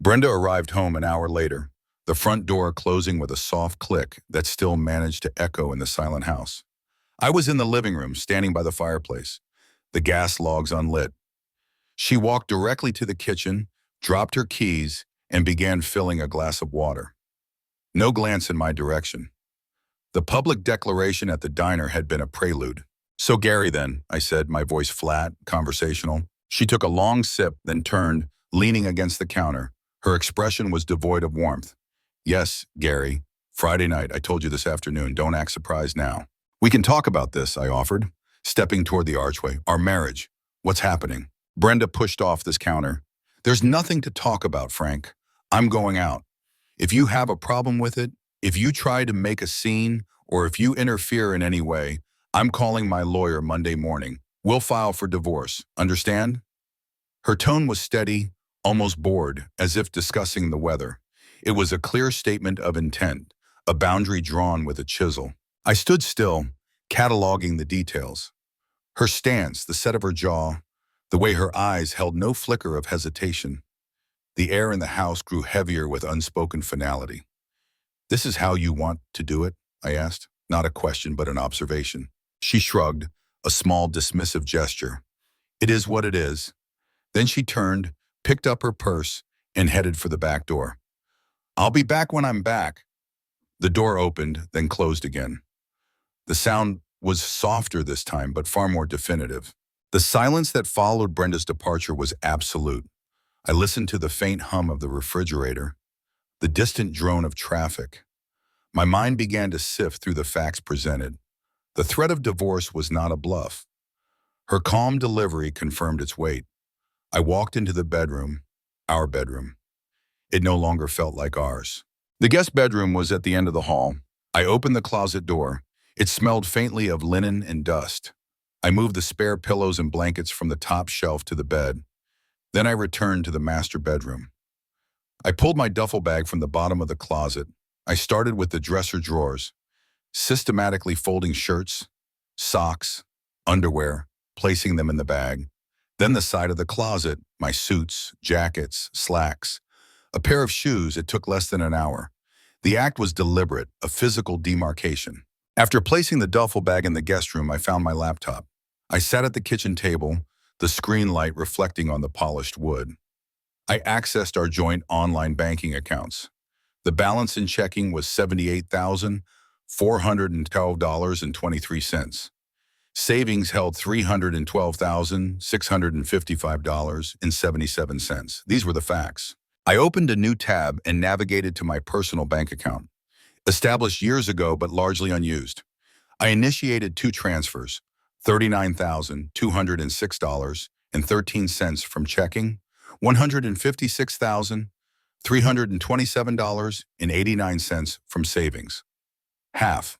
Brenda arrived home an hour later, the front door closing with a soft click that still managed to echo in the silent house. I was in the living room, standing by the fireplace, the gas logs unlit. She walked directly to the kitchen, dropped her keys, and began filling a glass of water. No glance in my direction. The public declaration at the diner had been a prelude. "So Gary then," I said, my voice flat, conversational. She took a long sip, then turned, leaning against the counter. Her expression was devoid of warmth. "Yes, Gary. Friday night, I told you this afternoon. Don't act surprised now." "We can talk about this," I offered, stepping toward the archway. "Our marriage. What's happening?" Brenda pushed off this counter. "There's nothing to talk about, Frank. I'm going out. If you have a problem with it, if you try to make a scene, or if you interfere in any way, I'm calling my lawyer Monday morning. We'll file for divorce. Understand?" Her tone was steady, almost bored, as if discussing the weather. It was a clear statement of intent, a boundary drawn with a chisel. I stood still, cataloging the details. Her stance, the set of her jaw, the way her eyes held no flicker of hesitation. The air in the house grew heavier with unspoken finality. "This is how you want to do it?" I asked, not a question but an observation. She shrugged, a small dismissive gesture. "It is what it is." Then she turned, picked up her purse, and headed for the back door. "I'll be back when I'm back." The door opened, then closed again. The sound was softer this time, but far more definitive. The silence that followed Brenda's departure was absolute. I listened to the faint hum of the refrigerator, the distant drone of traffic. My mind began to sift through the facts presented. The threat of divorce was not a bluff. Her calm delivery confirmed its weight. I walked into the bedroom, our bedroom. It no longer felt like ours. The guest bedroom was at the end of the hall. I opened the closet door. It smelled faintly of linen and dust. I moved the spare pillows and blankets from the top shelf to the bed. Then I returned to the master bedroom. I pulled my duffel bag from the bottom of the closet. I started with the dresser drawers, systematically folding shirts, socks, underwear, placing them in the bag. Then the side of the closet, my suits, jackets, slacks. A pair of shoes. It took less than an hour. The act was deliberate, a physical demarcation. After placing the duffel bag in the guest room, I found my laptop. I sat at the kitchen table, the screen light reflecting on the polished wood. I accessed our joint online banking accounts. The balance in checking was $78,412.23. Savings held $312,655.77. These were the facts. I opened a new tab and navigated to my personal bank account, established years ago but largely unused. I initiated 2 transfers, $39,206.13 from checking, $156,327.89 from savings. Half.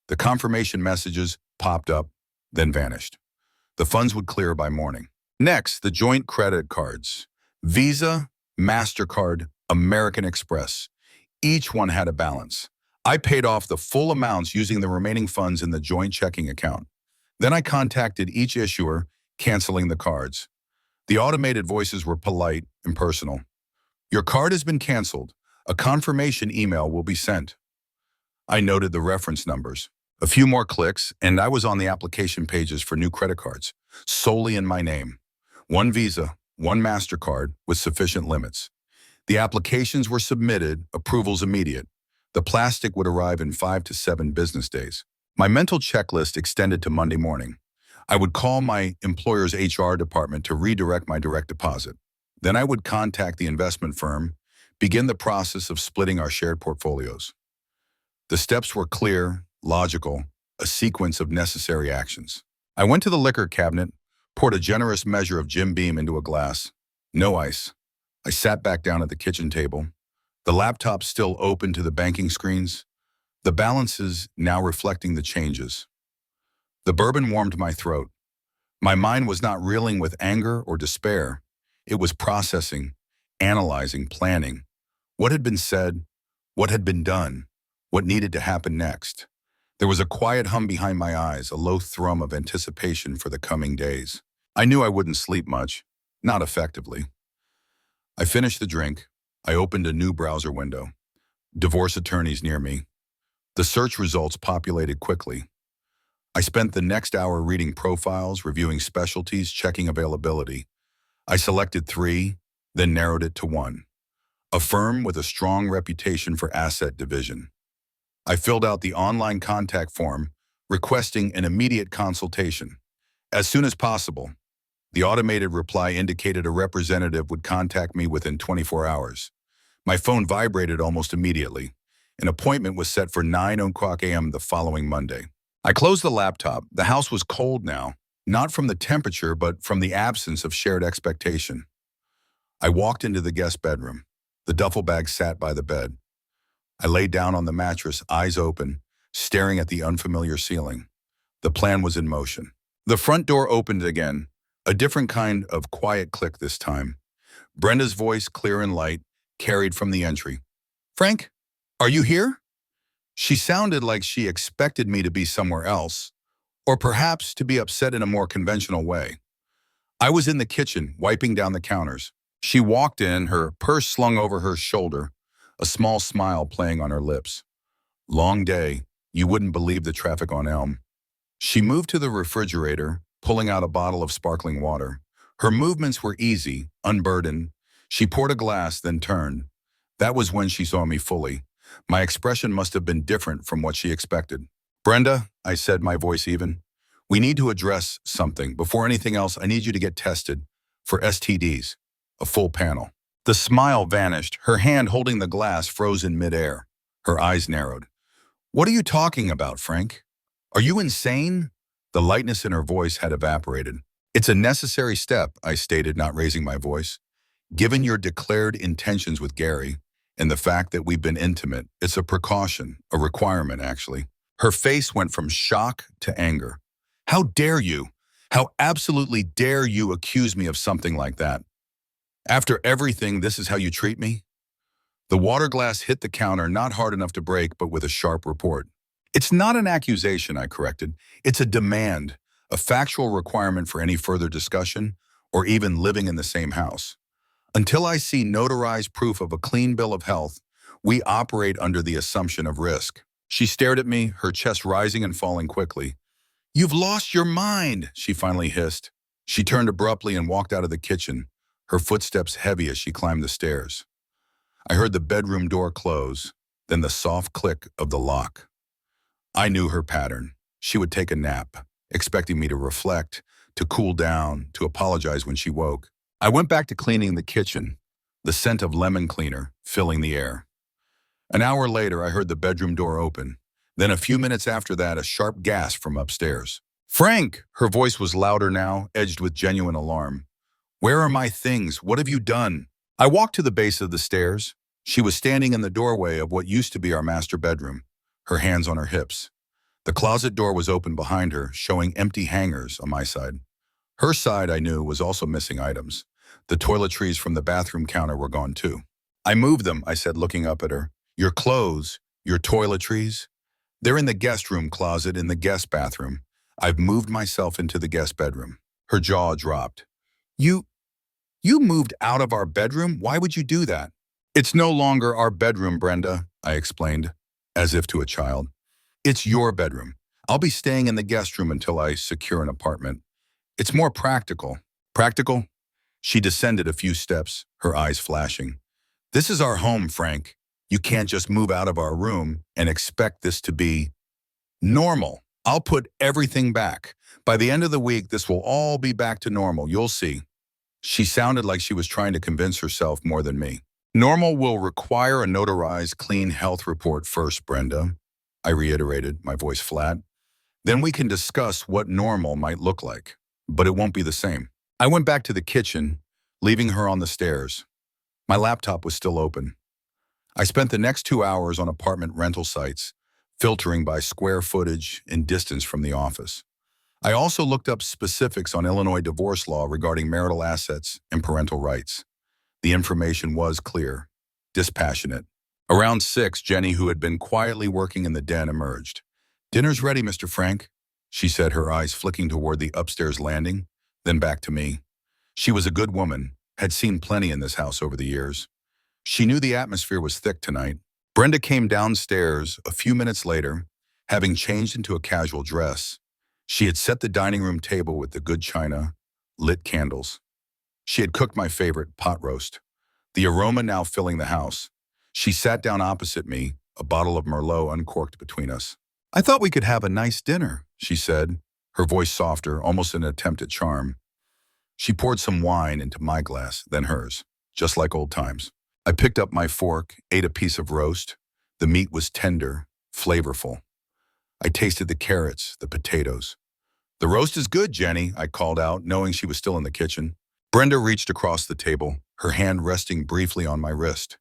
The confirmation messages popped up, then vanished. The funds would clear by morning. Next, the joint credit cards. Visa, MasterCard, American Express. Each one had a balance. I paid off the full amounts using the remaining funds in the joint checking account. Then I contacted each issuer, canceling the cards. The automated voices were polite and personal. "Your card has been canceled. A confirmation email will be sent." I noted the reference numbers. A few more clicks, and I was on the application pages for new credit cards, solely in my name. 1 Visa, 1 MasterCard with sufficient limits. The applications were submitted, approvals immediate. The plastic would arrive in 5 to 7 business days. My mental checklist extended to Monday morning. I would call my employer's HR department to redirect my direct deposit. Then I would contact the investment firm, begin the process of splitting our shared portfolios. The steps were clear, logical, a sequence of necessary actions. I went to the liquor cabinet, poured a generous measure of Jim Beam into a glass. No ice. I sat back down at the kitchen table, the laptop still open to the banking screens, the balances now reflecting the changes. The bourbon warmed my throat. My mind was not reeling with anger or despair. It was processing, analyzing, planning. What had been said, what had been done, what needed to happen next. There was a quiet hum behind my eyes, a low thrum of anticipation for the coming days. I knew I wouldn't sleep much, not effectively. I finished the drink. I opened a new browser window. Divorce attorneys near me. The search results populated quickly. I spent the next hour reading profiles, reviewing specialties, checking availability. I selected 3, then narrowed it to 1. A firm with a strong reputation for asset division. I filled out the online contact form, requesting an immediate consultation. As soon as possible, the automated reply indicated a representative would contact me within 24 hours. My phone vibrated almost immediately. An appointment was set for 9:00 a.m. the following Monday. I closed the laptop. The house was cold now, not from the temperature, but from the absence of shared expectation. I walked into the guest bedroom. The duffel bag sat by the bed. I lay down on the mattress, eyes open, staring at the unfamiliar ceiling. The plan was in motion. The front door opened again, a different kind of quiet click this time. Brenda's voice, clear and light, carried from the entry. "Frank, are you here?" She sounded like she expected me to be somewhere else, or perhaps to be upset in a more conventional way. I was in the kitchen, wiping down the counters. She walked in, her purse slung over her shoulder, a small smile playing on her lips. "Long day. You wouldn't believe the traffic on Elm." She moved to the refrigerator, pulling out a bottle of sparkling water. Her movements were easy, unburdened. She poured a glass, then turned. That was when she saw me fully. My expression must have been different from what she expected. "Brenda," I said, my voice even, "we need to address something. Before anything else, I need you to get tested for STDs, a full panel." The smile vanished. Her hand holding the glass froze in midair. Her eyes narrowed. "What are you talking about, Frank? Are you insane?" The lightness in her voice had evaporated. "It's a necessary step," I stated, not raising my voice. "Given your declared intentions with Gary, and the fact that we've been intimate, it's a precaution, a requirement, actually." Her face went from shock to anger. "How dare you? How absolutely dare you accuse me of something like that? After everything, this is how you treat me?" The water glass hit the counter, not hard enough to break, but with a sharp report. "It's not an accusation," I corrected. "It's a demand, a factual requirement for any further discussion, or even living in the same house. Until I see notarized proof of a clean bill of health, we operate under the assumption of risk." She stared at me, her chest rising and falling quickly. "You've lost your mind," she finally hissed. She turned abruptly and walked out of the kitchen, her footsteps heavy as she climbed the stairs. I heard the bedroom door close, then the soft click of the lock. I knew her pattern. She would take a nap, expecting me to reflect, to cool down, to apologize when she woke. I went back to cleaning the kitchen, the scent of lemon cleaner filling the air. An hour later, I heard the bedroom door open. Then a few minutes after that, a sharp gasp from upstairs. "Frank!" Her voice was louder now, edged with genuine alarm. "Where are my things? What have you done?" I walked to the base of the stairs. She was standing in the doorway of what used to be our master bedroom, her hands on her hips. The closet door was open behind her, showing empty hangers on my side. Her side, I knew, was also missing items. The toiletries from the bathroom counter were gone too. "I moved them," I said, looking up at her. "Your clothes, your toiletries, they're in the guest room closet in the guest bathroom. I've moved myself into the guest bedroom." Her jaw dropped. You moved out of our bedroom? Why would you do that?" "It's no longer our bedroom, Brenda," I explained, as if to a child. "It's your bedroom. I'll be staying in the guest room until I secure an apartment. It's more practical." "Practical?" She descended a few steps, her eyes flashing. "This is our home, Frank. You can't just move out of our room and expect this to be normal. I'll put everything back. By the end of the week, this will all be back to normal. You'll see." She sounded like she was trying to convince herself more than me. "Normal will require a notarized clean health report first, Brenda," I reiterated, my voice flat. "Then we can discuss what normal might look like. But it won't be the same." I went back to the kitchen, leaving her on the stairs. My laptop was still open. I spent the next 2 hours on apartment rental sites, filtering by square footage and distance from the office. I also looked up specifics on Illinois divorce law regarding marital assets and parental rights. The information was clear, dispassionate. Around 6, Jenny, who had been quietly working in the den, emerged. "Dinner's ready, Mr. Frank," she said, her eyes flicking toward the upstairs landing, then back to me. She was a good woman, had seen plenty in this house over the years. She knew the atmosphere was thick tonight. Brenda came downstairs a few minutes later, having changed into a casual dress. She had set the dining room table with the good china, lit candles. She had cooked my favorite pot roast, the aroma now filling the house. She sat down opposite me, a bottle of Merlot uncorked between us. "I thought we could have a nice dinner," she said, her voice softer, almost an attempt at charm. She poured some wine into my glass, then hers, just like old times. I picked up my fork, ate a piece of roast. The meat was tender, flavorful. I tasted the carrots, the potatoes. "The roast is good, Jenny," I called out, knowing she was still in the kitchen. Brenda reached across the table, her hand resting briefly on my wrist.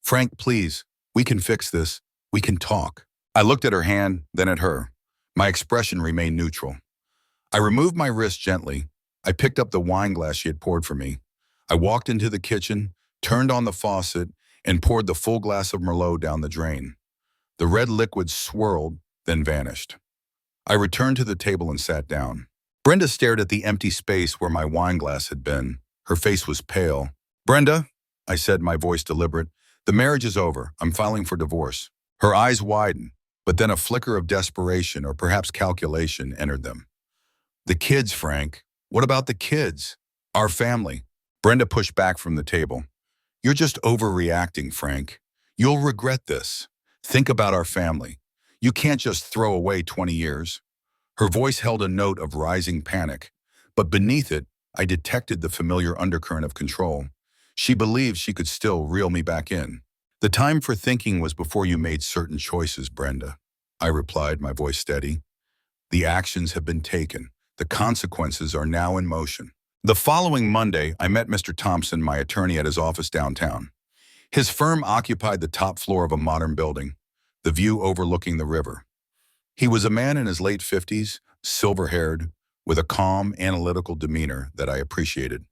"Frank, please, we can fix this. We can talk." I looked at her hand, then at her. My expression remained neutral. I removed my wrist gently. I picked up the wine glass she had poured for me. I walked into the kitchen, turned on the faucet, and poured the full glass of Merlot down the drain. The red liquid swirled, then vanished. I returned to the table and sat down. Brenda stared at the empty space where my wine glass had been. Her face was pale. "Brenda," I said, my voice deliberate, "the marriage is over. I'm filing for divorce." Her eyes widened, but then a flicker of desperation or perhaps calculation entered them. "The kids, Frank. What about the kids? Our family?" Brenda pushed back from the table. "You're just overreacting, Frank. You'll regret this. Think about our family. You can't just throw away 20 years. Her voice held a note of rising panic, but beneath it, I detected the familiar undercurrent of control. She believed she could still reel me back in. "The time for thinking was before you made certain choices, Brenda," I replied, my voice steady. "The actions have been taken. The consequences are now in motion." The following Monday, I met Mr. Thompson, my attorney, at his office downtown. His firm occupied the top floor of a modern building, the view overlooking the river. He was a man in his late 50s, silver-haired, with a calm, analytical demeanor that I appreciated.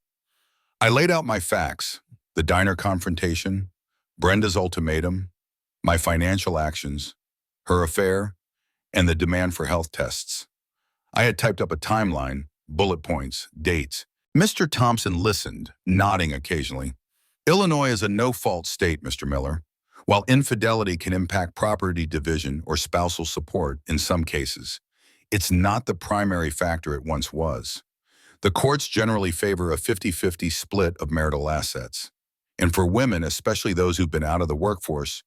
I laid out my facts: the diner confrontation, Brenda's ultimatum, my financial actions, her affair, and the demand for health tests. I had typed up a timeline, bullet points, dates. Mr. Thompson listened, nodding occasionally. "Illinois is a no-fault state, Mr. Miller. While infidelity can impact property division or spousal support in some cases, it's not the primary factor it once was. The courts generally favor a 50-50 split of marital assets. And for women, especially those who've been out of the workforce,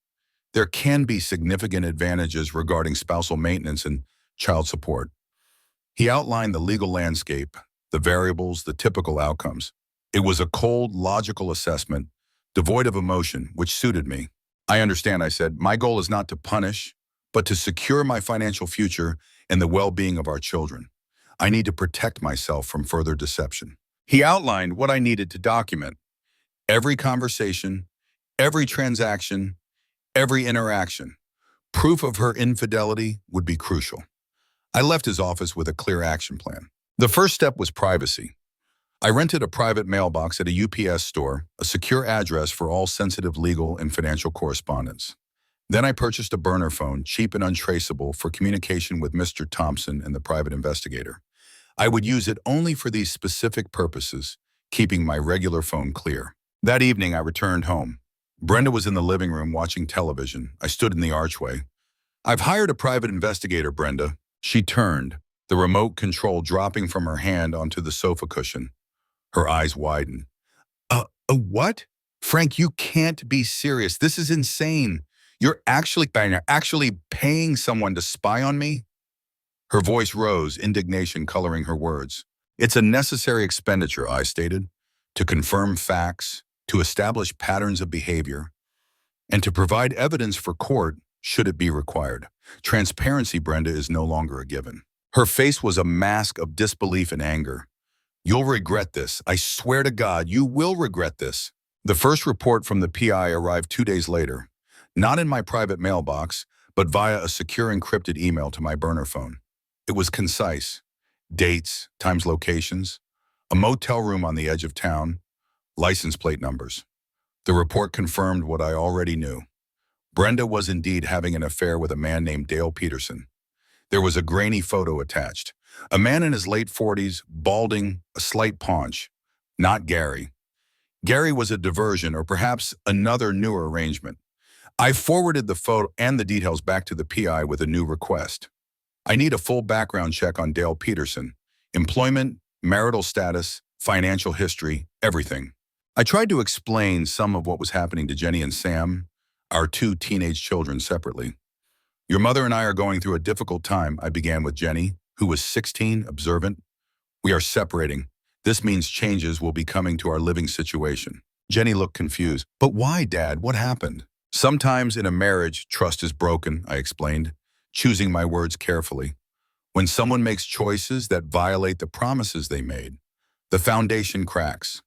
there can be significant advantages regarding spousal maintenance and child support." He outlined the legal landscape, the variables, the typical outcomes. It was a cold, logical assessment, devoid of emotion, which suited me. "I understand," I said. "My goal is not to punish, but to secure my financial future and the well-being of our children. I need to protect myself from further deception." He outlined what I needed to document: every conversation, every transaction, every interaction. Proof of her infidelity would be crucial. I left his office with a clear action plan. The first step was privacy. I rented a private mailbox at a UPS store, a secure address for all sensitive legal and financial correspondence. Then I purchased a burner phone, cheap and untraceable, for communication with Mr. Thompson and the private investigator. I would use it only for these specific purposes, keeping my regular phone clear. That evening, I returned home. Brenda was in the living room watching television. I stood in the archway. "I've hired a private investigator, Brenda." She turned, the remote control dropping from her hand onto the sofa cushion. Her eyes widened. What? Frank, you can't be serious. This is insane. You're actually paying someone to spy on me?" Her voice rose, indignation coloring her words. "It's a necessary expenditure," I stated, "to confirm facts, to establish patterns of behavior, and to provide evidence for court should it be required. Transparency, Brenda, is no longer a given." Her face was a mask of disbelief and anger. "You'll regret this. I swear to God, you will regret this." The first report from the PI arrived 2 days later, not in my private mailbox, but via a secure encrypted email to my burner phone. It was concise: dates, times, locations, a motel room on the edge of town, license plate numbers. The report confirmed what I already knew. Brenda was indeed having an affair with a man named Dale Peterson. There was a grainy photo attached. A man in his late 40s, balding, a slight paunch. Not Gary. Gary was a diversion or perhaps another newer arrangement. I forwarded the photo and the details back to the PI with a new request. I need a full background check on Dale Peterson. Employment, marital status, financial history, everything. I tried to explain some of what was happening to Jenny and Sam, our two teenage children, separately. Your mother and I are going through a difficult time, I began with Jenny, who was 16, observant. We are separating. This means changes will be coming to our living situation. Jenny looked confused. But why, Dad? What happened? Sometimes in a marriage, trust is broken, I explained, choosing my words carefully. When someone makes choices that violate the promises they made, the foundation cracks.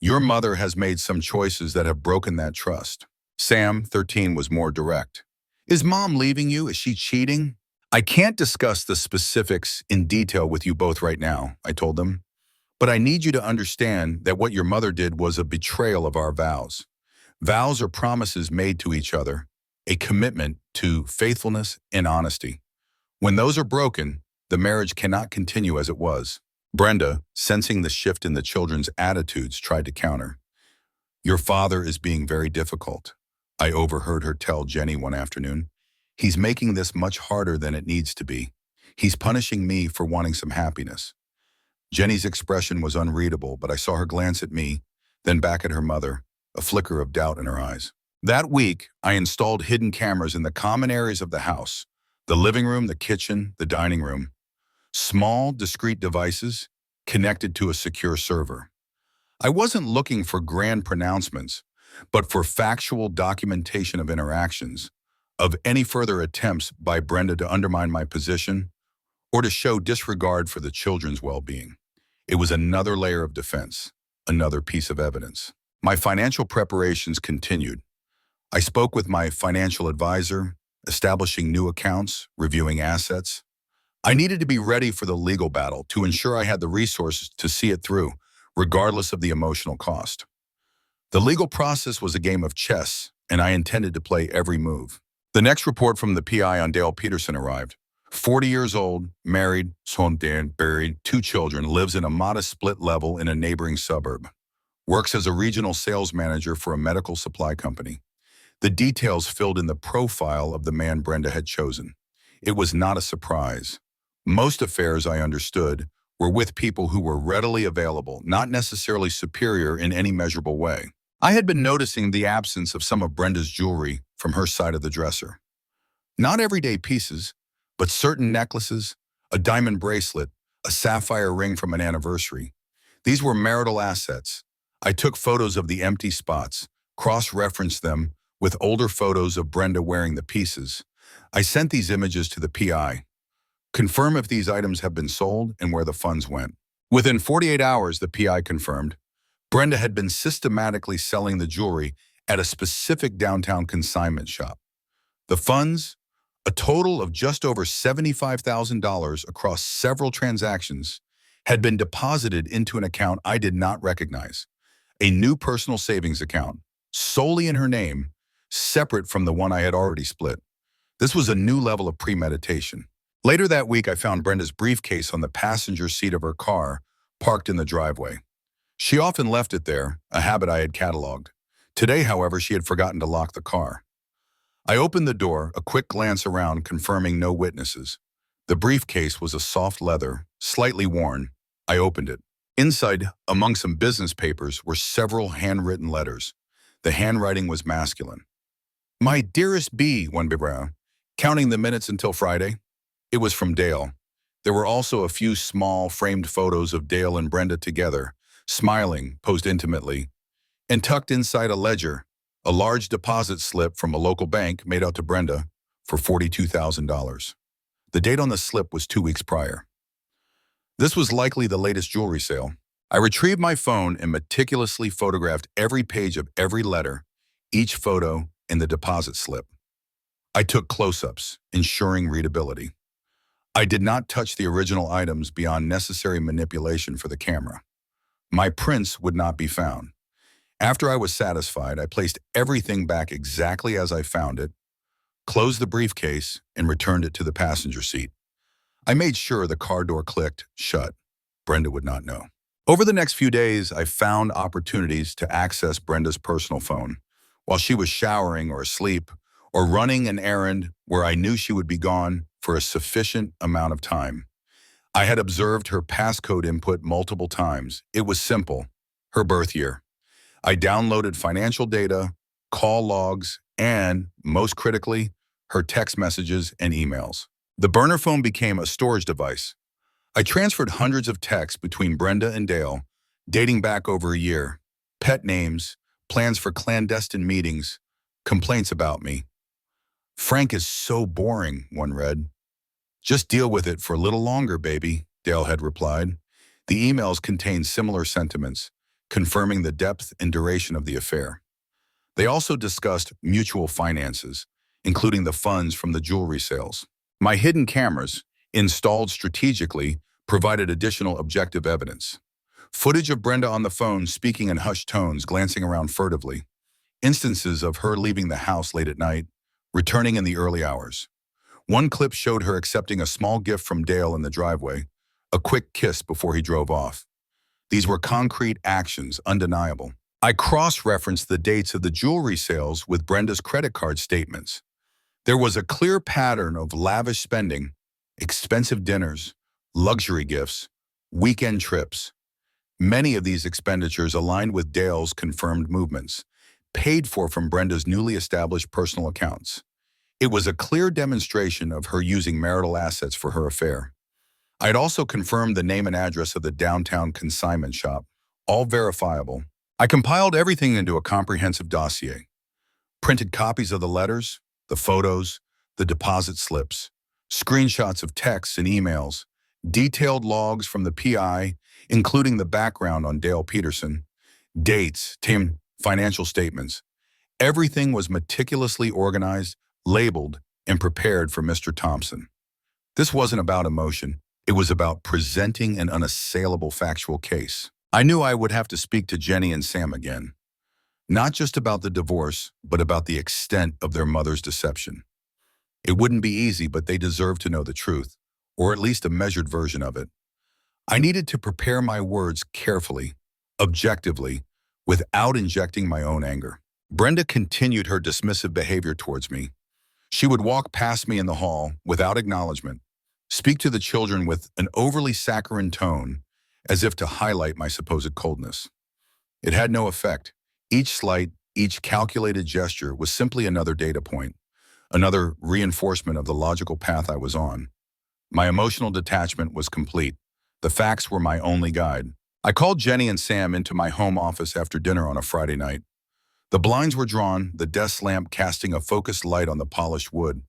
Your mother has made some choices that have broken that trust. Sam, 13, was more direct. Is Mom leaving you? Is she cheating? I can't discuss the specifics in detail with you both right now, I told them. But I need you to understand that what your mother did was a betrayal of our vows. Vows are promises made to each other, a commitment to faithfulness and honesty. When those are broken, the marriage cannot continue as it was. Brenda, sensing the shift in the children's attitudes, tried to counter. Your father is being very difficult, I overheard her tell Jenny one afternoon. He's making this much harder than it needs to be. He's punishing me for wanting some happiness. Jenny's expression was unreadable, but I saw her glance at me, then back at her mother, a flicker of doubt in her eyes. That week, I installed hidden cameras in the common areas of the house, the living room, the kitchen, the dining room. Small, discrete devices connected to a secure server. I wasn't looking for grand pronouncements, but for factual documentation of interactions, of any further attempts by Brenda to undermine my position or to show disregard for the children's well-being. It was another layer of defense, another piece of evidence. My financial preparations continued. I spoke with my financial advisor, establishing new accounts, reviewing assets. I needed to be ready for the legal battle to ensure I had the resources to see it through, regardless of the emotional cost. The legal process was a game of chess, and I intended to play every move. The next report from the PI on Dale Peterson arrived. 40 years old, married, buried, 2 children, lives in a modest split level in a neighboring suburb. Works as a regional sales manager for a medical supply company. The details filled in the profile of the man Brenda had chosen. It was not a surprise. Most affairs, I understood, were with people who were readily available, not necessarily superior in any measurable way. I had been noticing the absence of some of Brenda's jewelry from her side of the dresser. Not everyday pieces, but certain necklaces, a diamond bracelet, a sapphire ring from an anniversary. These were marital assets. I took photos of the empty spots, cross-referenced them with older photos of Brenda wearing the pieces. I sent these images to the PI. Confirm if these items have been sold and where the funds went. Within 48 hours, the PI confirmed, Brenda had been systematically selling the jewelry at a specific downtown consignment shop. The funds, a total of just over $75,000 across several transactions, had been deposited into an account I did not recognize, a new personal savings account, solely in her name, separate from the one I had already split. This was a new level of premeditation. Later that week, I found Brenda's briefcase on the passenger seat of her car, parked in the driveway. She often left it there, a habit I had cataloged. Today, however, she had forgotten to lock the car. I opened the door, a quick glance around confirming no witnesses. The briefcase was a soft leather, slightly worn. I opened it. Inside, among some business papers, were several handwritten letters. The handwriting was masculine. My dearest B, one Bibra, counting the minutes until Friday. It was from Dale. There were also a few small framed photos of Dale and Brenda together, smiling, posed intimately. And tucked inside a ledger, a large deposit slip from a local bank made out to Brenda for $42,000. The date on the slip was 2 weeks prior. This was likely the latest jewelry sale. I retrieved my phone and meticulously photographed every page of every letter, each photo, and the deposit slip. I took close-ups, ensuring readability. I did not touch the original items beyond necessary manipulation for the camera. My prints would not be found. After I was satisfied, I placed everything back exactly as I found it, closed the briefcase, and returned it to the passenger seat. I made sure the car door clicked shut. Brenda would not know. Over the next few days, I found opportunities to access Brenda's personal phone while she was showering or asleep or running an errand where I knew she would be gone for a sufficient amount of time. I had observed her passcode input multiple times. It was simple, her birth year. I downloaded financial data, call logs, and, most critically, her text messages and emails. The burner phone became a storage device. I transferred hundreds of texts between Brenda and Dale, dating back over a year. Pet names, plans for clandestine meetings, complaints about me. "Frank is so boring," one read. "Just deal with it for a little longer, baby," Dale had replied. The emails contained similar sentiments, confirming the depth and duration of the affair. They also discussed mutual finances, including the funds from the jewelry sales. My hidden cameras, installed strategically, provided additional objective evidence. Footage of Brenda on the phone speaking in hushed tones, glancing around furtively. Instances of her leaving the house late at night, returning in the early hours. One clip showed her accepting a small gift from Dale in the driveway, a quick kiss before he drove off. These were concrete actions, undeniable. I cross-referenced the dates of the jewelry sales with Brenda's credit card statements. There was a clear pattern of lavish spending, expensive dinners, luxury gifts, weekend trips. Many of these expenditures aligned with Dale's confirmed movements, paid for from Brenda's newly established personal accounts. It was a clear demonstration of her using marital assets for her affair. I had also confirmed the name and address of the downtown consignment shop, all verifiable. I compiled everything into a comprehensive dossier, printed copies of the letters, the photos, the deposit slips, screenshots of texts and emails, detailed logs from the PI, including the background on Dale Peterson, dates, financial statements. Everything was meticulously organized, labeled, and prepared for Mr. Thompson. This wasn't about emotion. It was about presenting an unassailable factual case. I knew I would have to speak to Jenny and Sam again. Not just about the divorce, but about the extent of their mother's deception. It wouldn't be easy, but they deserved to know the truth, or at least a measured version of it. I needed to prepare my words carefully, objectively, without injecting my own anger. Brenda continued her dismissive behavior towards me. She would walk past me in the hall without acknowledgement, speak to the children with an overly saccharine tone, as if to highlight my supposed coldness. It had no effect. Each slight, each calculated gesture was simply another data point, another reinforcement of the logical path I was on. My emotional detachment was complete. The facts were my only guide. I called Jenny and Sam into my home office after dinner on a Friday night. The blinds were drawn, the desk lamp casting a focused light on the polished wood.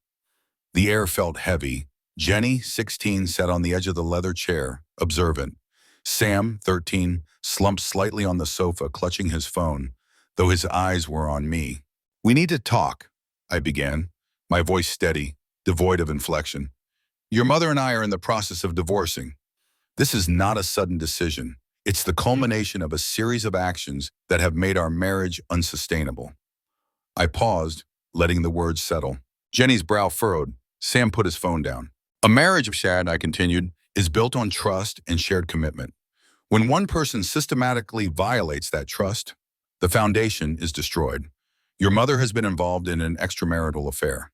The air felt heavy. Jenny, 16, sat on the edge of the leather chair, observant. Sam, 13, slumped slightly on the sofa, clutching his phone, though his eyes were on me. "We need to talk," I began, my voice steady, devoid of inflection. "Your mother and I are in the process of divorcing. This is not a sudden decision. It's the culmination of a series of actions that have made our marriage unsustainable." I paused, letting the words settle. Jenny's brow furrowed. Sam put his phone down. "A marriage, Shad," I continued, "is built on trust and shared commitment. When one person systematically violates that trust, the foundation is destroyed. Your mother has been involved in an extramarital affair.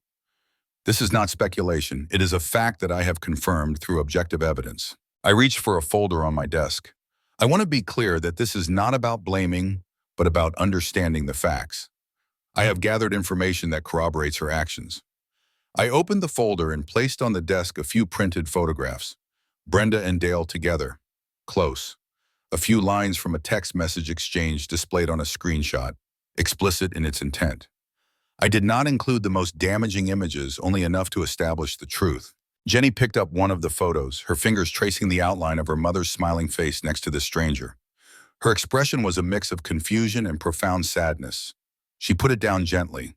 This is not speculation. It is a fact that I have confirmed through objective evidence." I reached for a folder on my desk. I want to be clear that this is not about blaming, but about understanding the facts. I have gathered information that corroborates her actions. I opened the folder and placed on the desk a few printed photographs. Brenda and Dale together, close. A few lines from a text message exchange displayed on a screenshot, explicit in its intent. I did not include the most damaging images, only enough to establish the truth. Jenny picked up one of the photos, her fingers tracing the outline of her mother's smiling face next to the stranger. Her expression was a mix of confusion and profound sadness. She put it down gently.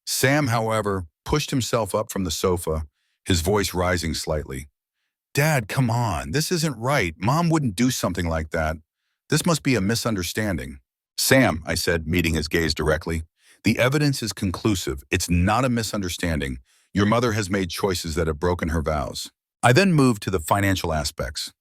Sam, however, pushed himself up from the sofa, his voice rising slightly. "Dad, come on, this isn't right. Mom wouldn't do something like that. This must be a misunderstanding." "Sam," I said, meeting his gaze directly, "the evidence is conclusive. It's not a misunderstanding. Your mother has made choices that have broken her vows." I then moved to the financial aspects.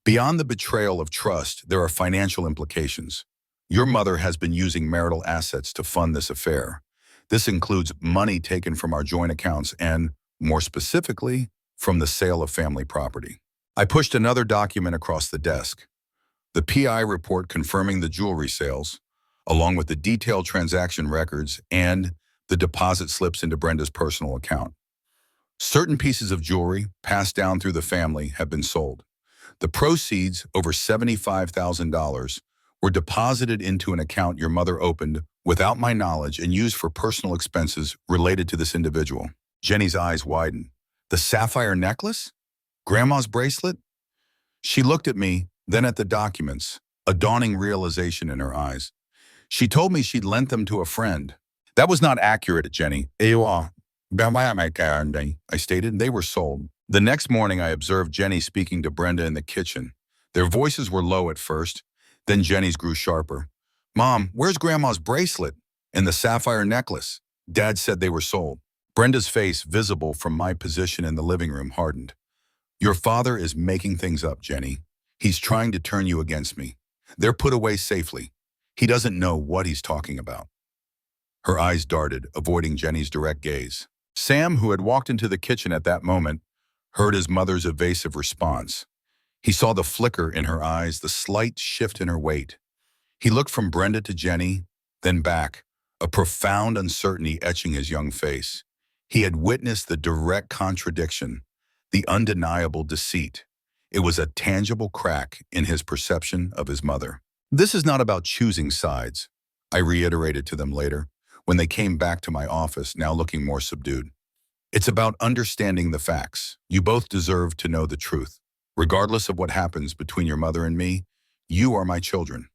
Beyond the betrayal of trust, there are financial implications. Your mother has been using marital assets to fund this affair. This includes money taken from our joint accounts and, more specifically, from the sale of family property. I pushed another document across the desk, the PI report confirming the jewelry sales, along with the detailed transaction records and the deposit slips into Brenda's personal account. Certain pieces of jewelry passed down through the family have been sold. The proceeds, over $75,000, were deposited into an account your mother opened without my knowledge and used for personal expenses related to this individual. Jenny's eyes widened. The sapphire necklace? Grandma's bracelet? She looked at me, then at the documents, a dawning realization in her eyes. She told me she'd lent them to a friend. That was not accurate, Jenny. I stated. They were sold. The next morning, I observed Jenny speaking to Brenda in the kitchen. Their voices were low at first, then Jenny's grew sharper. Mom, where's Grandma's bracelet and the sapphire necklace? Dad said they were sold. Brenda's face, visible from my position in the living room, hardened. Your father is making things up, Jenny. He's trying to turn you against me. They're put away safely. He doesn't know what he's talking about. Her eyes darted, avoiding Jenny's direct gaze. Sam, who had walked into the kitchen at that moment, heard his mother's evasive response. He saw the flicker in her eyes, the slight shift in her weight. He looked from Brenda to Jenny, then back, a profound uncertainty etching his young face. He had witnessed the direct contradiction, the undeniable deceit. It was a tangible crack in his perception of his mother. This is not about choosing sides, I reiterated to them later, when they came back to my office, now looking more subdued. It's about understanding the facts. You both deserve to know the truth. Regardless of what happens between your mother and me, you are my children.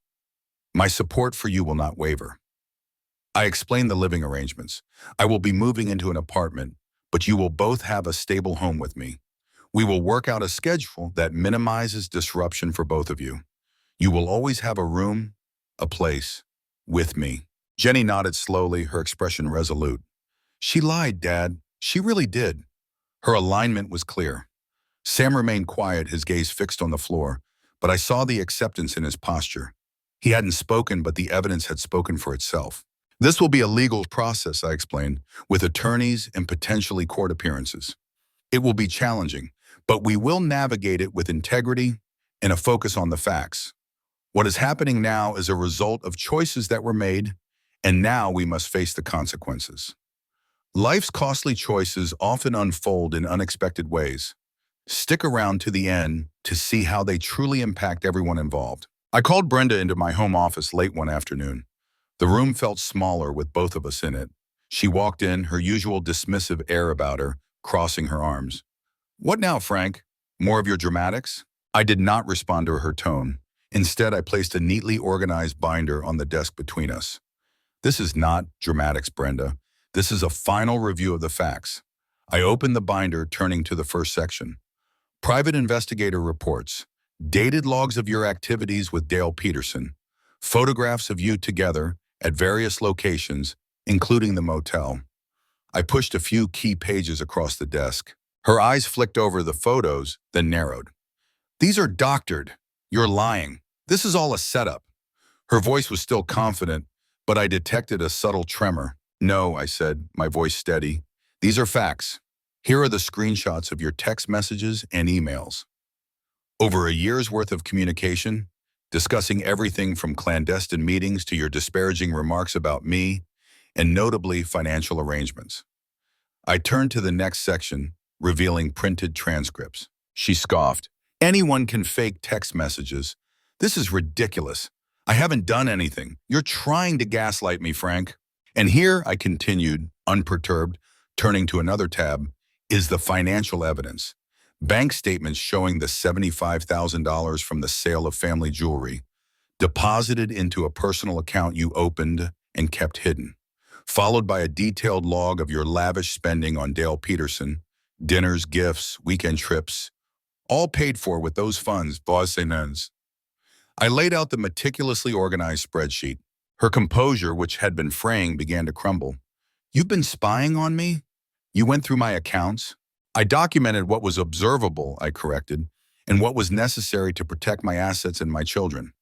My support for you will not waver. I explained the living arrangements. I will be moving into an apartment, but you will both have a stable home with me. We will work out a schedule that minimizes disruption for both of you. You will always have a room, a place, with me. Jenny nodded slowly, her expression resolute. She lied, Dad. She really did. Her alignment was clear. Sam remained quiet, his gaze fixed on the floor, but I saw the acceptance in his posture. He hadn't spoken, but the evidence had spoken for itself. This will be a legal process, I explained, with attorneys and potentially court appearances. It will be challenging, but we will navigate it with integrity and a focus on the facts. What is happening now is a result of choices that were made, and now we must face the consequences. Life's costly choices often unfold in unexpected ways. Stick around to the end to see how they truly impact everyone involved. I called Brenda into my home office late one afternoon. The room felt smaller with both of us in it. She walked in, her usual dismissive air about her, crossing her arms. What now, Frank? More of your dramatics? I did not respond to her tone. Instead, I placed a neatly organized binder on the desk between us. This is not dramatics, Brenda. This is a final review of the facts. I opened the binder, turning to the first section. Private investigator reports, dated logs of your activities with Dale Peterson, photographs of you together at various locations, including the motel. I pushed a few key pages across the desk. Her eyes flicked over the photos, then narrowed. These are doctored. You're lying. This is all a setup. Her voice was still confident, but I detected a subtle tremor. No, I said, my voice steady. These are facts. Here are the screenshots of your text messages and emails. Over a year's worth of communication, discussing everything from clandestine meetings to your disparaging remarks about me, and notably financial arrangements. I turned to the next section, revealing printed transcripts. She scoffed. Anyone can fake text messages. This is ridiculous. I haven't done anything. You're trying to gaslight me, Frank. And here, I continued, unperturbed, turning to another tab, is the financial evidence. Bank statements showing the $75,000 from the sale of family jewelry, deposited into a personal account you opened and kept hidden, followed by a detailed log of your lavish spending on Dale Peterson, dinners, gifts, weekend trips, all paid for with those funds, voisinens. I laid out the meticulously organized spreadsheet. Her composure, which had been fraying, began to crumble. You've been spying on me? You went through my accounts? I documented what was observable, I corrected, and what was necessary to protect my assets and my children.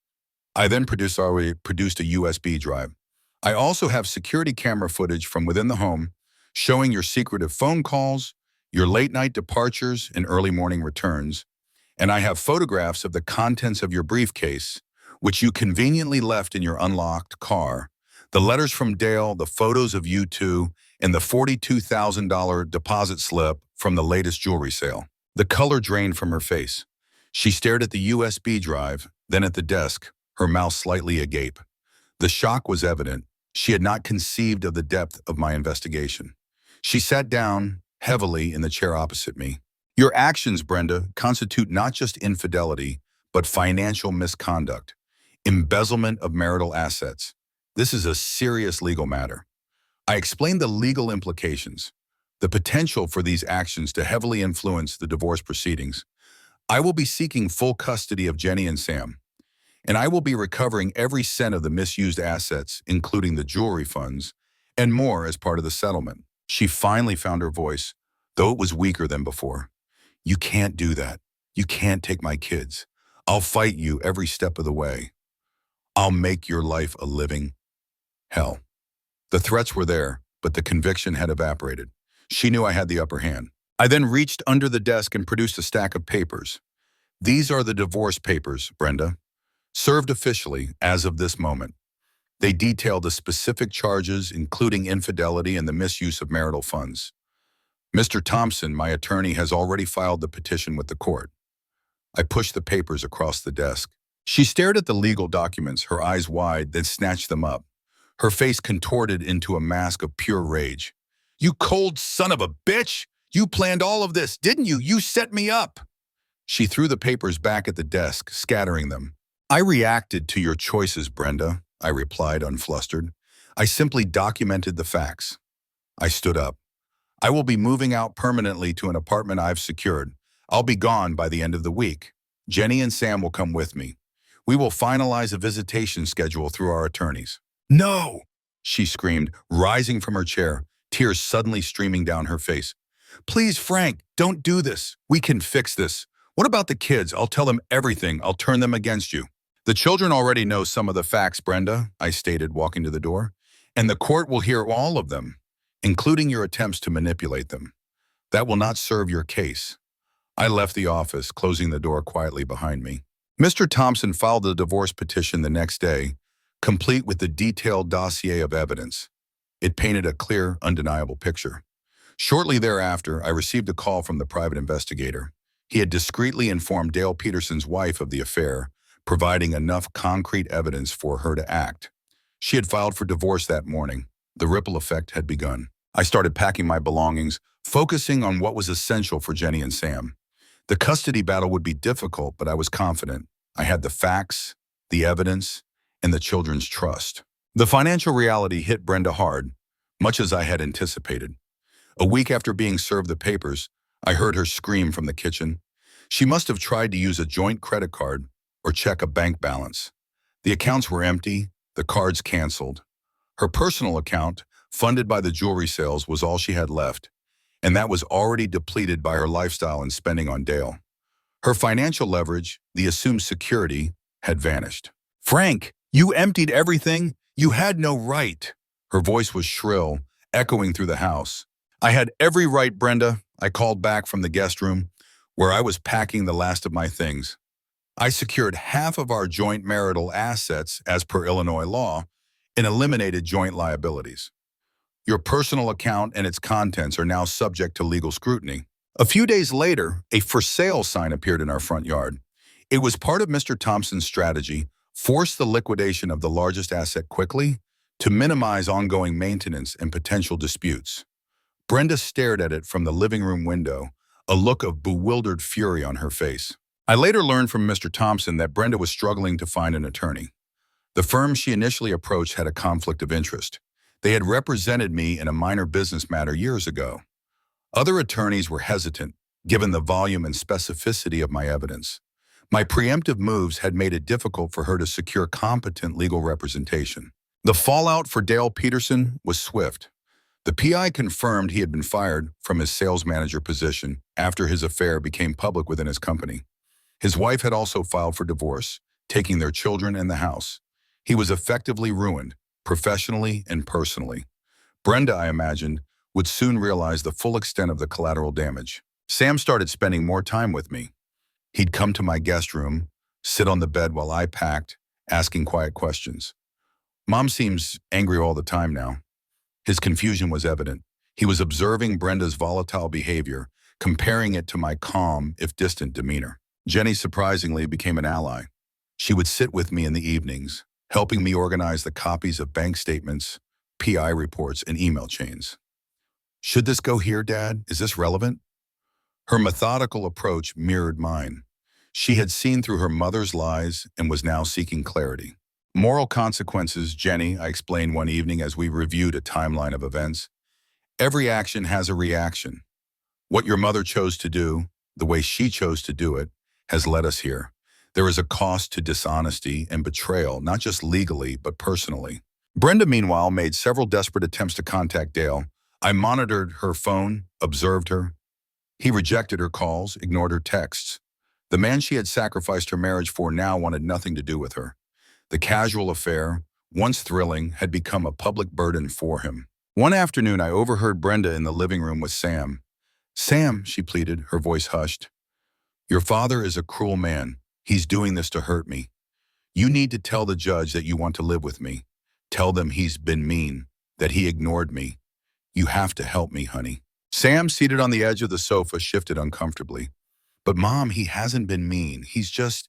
I then produced a USB drive. I also have security camera footage from within the home showing your secretive phone calls, your late-night departures and early morning returns, and I have photographs of the contents of your briefcase, which you conveniently left in your unlocked car, the letters from Dale, the photos of you two, and the $42,000 deposit slip from the latest jewelry sale. The color drained from her face. She stared at the USB drive, then at the desk, her mouth slightly agape. The shock was evident. She had not conceived of the depth of my investigation. She sat down heavily in the chair opposite me. Your actions, Brenda, constitute not just infidelity, but financial misconduct, embezzlement of marital assets. This is a serious legal matter. I explained the legal implications, the potential for these actions to heavily influence the divorce proceedings. I will be seeking full custody of Jenny and Sam, and I will be recovering every cent of the misused assets, including the jewelry funds, and more as part of the settlement. She finally found her voice, though it was weaker than before. You can't do that. You can't take my kids. I'll fight you every step of the way. I'll make your life a living hell. The threats were there, but the conviction had evaporated. She knew I had the upper hand. I then reached under the desk and produced a stack of papers. These are the divorce papers, Brenda, served officially as of this moment. They detail the specific charges, including infidelity and the misuse of marital funds. Mr. Thompson, my attorney, has already filed the petition with the court. I pushed the papers across the desk. She stared at the legal documents, her eyes wide, then snatched them up. Her face contorted into a mask of pure rage. You cold son of a bitch! You planned all of this, didn't you? You set me up! She threw the papers back at the desk, scattering them. I reacted to your choices, Brenda, I replied, unflustered. I simply documented the facts. I stood up. I will be moving out permanently to an apartment I've secured. I'll be gone by the end of the week. Jenny and Sam will come with me. We will finalize a visitation schedule through our attorneys. No! She screamed, rising from her chair, tears suddenly streaming down her face. Please, Frank, don't do this. We can fix this. What about the kids? I'll tell them everything. I'll turn them against you. The children already know some of the facts, Brenda, I stated, walking to the door, and the court will hear all of them, including your attempts to manipulate them. That will not serve your case. I left the office, closing the door quietly behind me. Mr. Thompson filed the divorce petition the next day, complete with the detailed dossier of evidence. It painted a clear, undeniable picture. Shortly thereafter, I received a call from the private investigator. He had discreetly informed Dale Peterson's wife of the affair, providing enough concrete evidence for her to act. She had filed for divorce that morning. The ripple effect had begun. I started packing my belongings, focusing on what was essential for Jenny and Sam. The custody battle would be difficult, but I was confident. I had the facts, the evidence, and the children's trust. The financial reality hit Brenda hard, much as I had anticipated. A week after being served the papers, I heard her scream from the kitchen. She must have tried to use a joint credit card or check a bank balance. The accounts were empty, the cards canceled. Her personal account, funded by the jewelry sales, was all she had left, and that was already depleted by her lifestyle and spending on Dale. Her financial leverage, the assumed security, had vanished. Frank, you emptied everything? You had no right. Her voice was shrill, echoing through the house. I had every right, Brenda, I called back from the guest room, where I was packing the last of my things. I secured half of our joint marital assets as per Illinois law and eliminated joint liabilities. Your personal account and its contents are now subject to legal scrutiny. A few days later, a for sale sign appeared in our front yard. It was part of Mr. Thompson's strategy, force the liquidation of the largest asset quickly to minimize ongoing maintenance and potential disputes. Brenda stared at it from the living room window, a look of bewildered fury on her face. I later learned from Mr. Thompson that Brenda was struggling to find an attorney. The firm she initially approached had a conflict of interest. They had represented me in a minor business matter years ago. Other attorneys were hesitant, given the volume and specificity of my evidence. My preemptive moves had made it difficult for her to secure competent legal representation. The fallout for Dale Peterson was swift. The PI confirmed he had been fired from his sales manager position after his affair became public within his company. His wife had also filed for divorce, taking their children and the house. He was effectively ruined, professionally and personally. Brenda, I imagined, would soon realize the full extent of the collateral damage. Sam started spending more time with me. He'd come to my guest room, sit on the bed while I packed, asking quiet questions. Mom seems angry all the time now. His confusion was evident. He was observing Brenda's volatile behavior, comparing it to my calm, if distant, demeanor. Jenny surprisingly became an ally. She would sit with me in the evenings, helping me organize the copies of bank statements, PI reports, and email chains. Should this go here, Dad? Is this relevant? Her methodical approach mirrored mine. She had seen through her mother's lies and was now seeking clarity. Moral consequences, Jenny, I explained one evening as we reviewed a timeline of events. Every action has a reaction. What your mother chose to do, the way she chose to do it, has led us here. There is a cost to dishonesty and betrayal, not just legally, but personally. Brenda, meanwhile, made several desperate attempts to contact Dale. I monitored her phone, observed her. He rejected her calls, ignored her texts. The man she had sacrificed her marriage for now wanted nothing to do with her. The casual affair, once thrilling, had become a public burden for him. One afternoon, I overheard Brenda in the living room with Sam. "Sam," she pleaded, her voice hushed. "Your father is a cruel man. He's doing this to hurt me. You need to tell the judge that you want to live with me. Tell them he's been mean, that he ignored me. You have to help me, honey." Sam, seated on the edge of the sofa, shifted uncomfortably. "But Mom, he hasn't been mean. He's just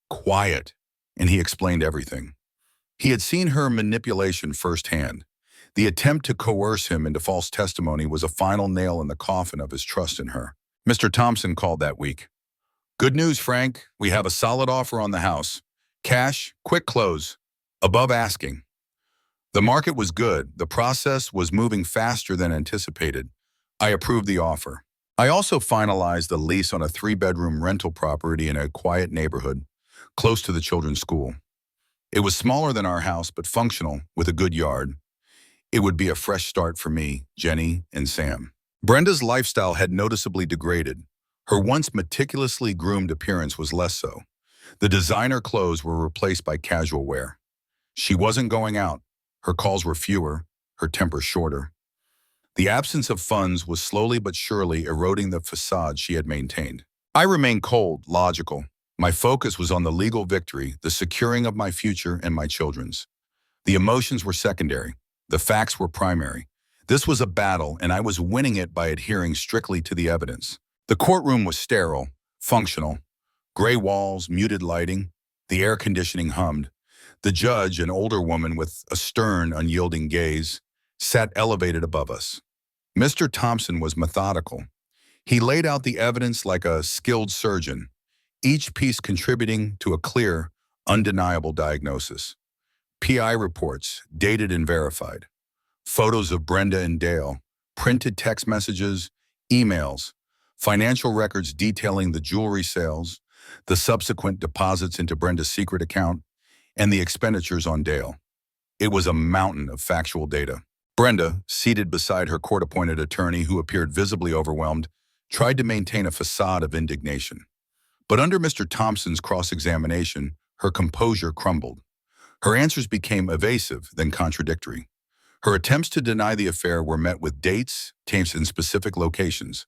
quiet." And he explained everything. He had seen her manipulation firsthand. The attempt to coerce him into false testimony was a final nail in the coffin of his trust in her. Mr. Thompson called that week. "Good news, Frank. We have a solid offer on the house. Cash, quick close, above asking." The market was good. The process was moving faster than anticipated. I approved the offer. I also finalized the lease on a 3-bedroom rental property in a quiet neighborhood, close to the children's school. It was smaller than our house, but functional, with a good yard. It would be a fresh start for me, Jenny, and Sam. Brenda's lifestyle had noticeably degraded. Her once meticulously groomed appearance was less so. The designer clothes were replaced by casual wear. She wasn't going out. Her calls were fewer, her temper shorter. The absence of funds was slowly but surely eroding the facade she had maintained. I remained cold, logical. My focus was on the legal victory, the securing of my future and my children's. The emotions were secondary. The facts were primary. This was a battle, and I was winning it by adhering strictly to the evidence. The courtroom was sterile, functional. Gray walls, muted lighting. The air conditioning hummed. The judge, an older woman with a stern, unyielding gaze, sat elevated above us. Mr. Thompson was methodical. He laid out the evidence like a skilled surgeon, each piece contributing to a clear, undeniable diagnosis. PI reports, dated and verified. Photos of Brenda and Dale, printed text messages, emails, financial records detailing the jewelry sales, the subsequent deposits into Brenda's secret account, and the expenditures on Dale. It was a mountain of factual data. Brenda, seated beside her court-appointed attorney who appeared visibly overwhelmed, tried to maintain a facade of indignation. But under Mr. Thompson's cross-examination, her composure crumbled. Her answers became evasive, then contradictory. Her attempts to deny the affair were met with dates, tapes, and specific locations.